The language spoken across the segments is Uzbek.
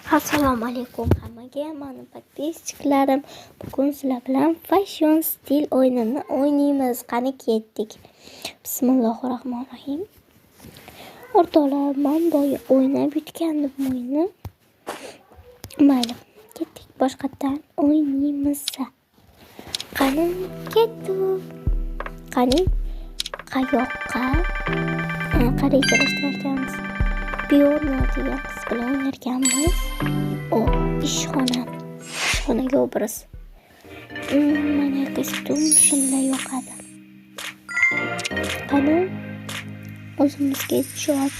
Assalomu alaykum hammaga, mani podpischiklarim. Bugun sizlar bilan fashion stil o'yinini o'ynaymiz. Qani ketdik. Bismillahirrohmanirrohim. O'rtoqlar, men boya o'ynab yutgandim o'yinni. Mayli, ketdik. Boshqatdan o'ynaymiz. Qani ketdik. Qani qayoqqa? Rejalashtirganmiz. Biyona degan qiz bilan o'ynarkanmiz. O, ishxonaga obraz. Menga kostyum shunday yoqadi. Qani o'zimizga tushib.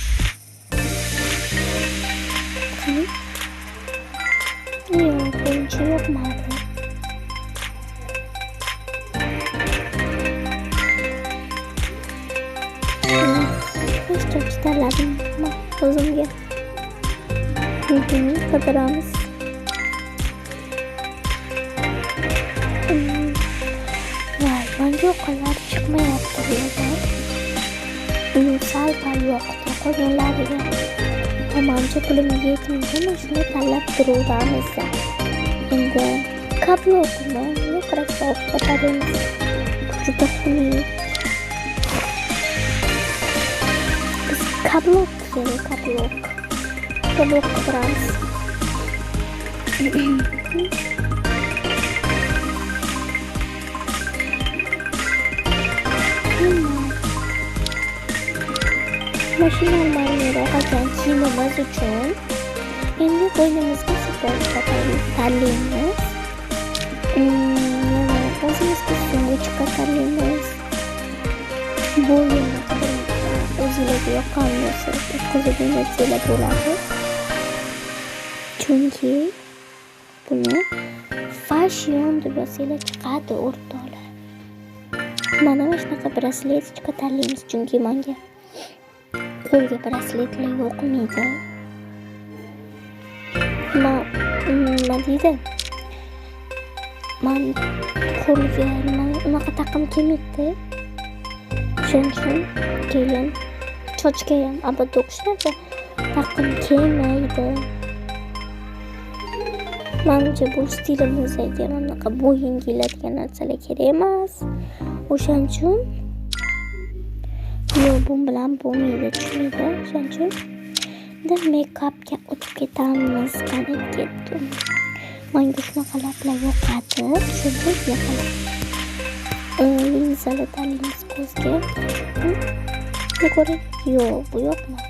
Qani yo'q, buncha yoqmadi. Tanladim o'zimga. Qidiramiz. Voy, menga yoqqanlar chiqmayapti bu yerda. Sal-pal yoqdi qolganlariga. Menimcha pulim yetmaydi, mana shuni tanlab turamiz. Endi kablokmi, Microsoft ko'taramiz. Juda xunuk. Kablok qilamiz. Mashinalarni qachon kiyimimiz uchun endi bo'ynimizga saqlashga tanlaymiz. Yana o'zimizga so'ngga tanlaymiz. Bu yerda o'zingizga yoqqan narsa o'tkazadigan narsalar bo'ladi. Chunki buni fashion deb yozsanglar chiqadi o'rtoqlar. Mana shunaqa brasletchika tanlaymiz, chunki menga qo'lga brasletlar yoqmaydi. Nima deydi? Men qo'lga unaqa taqim kelmaydi. Shuning uchun keyin chochga ham abad o'qishlarda taqim kelmaydi. Menimcha bu stilimizga bunaqa bo'yinga keladigan narsalar kerak emas. O'shaning uchun bu bilan bo'lmaydi, tushmaydi. O'shaning uchun make-upga o'tib ketamiz. Qani ketdim. Menga shunaqa lablar yoqadi. Shunday yoqadi. Linzalar tanlaymiz ko'zga. Yo'q, bu yoqmadi.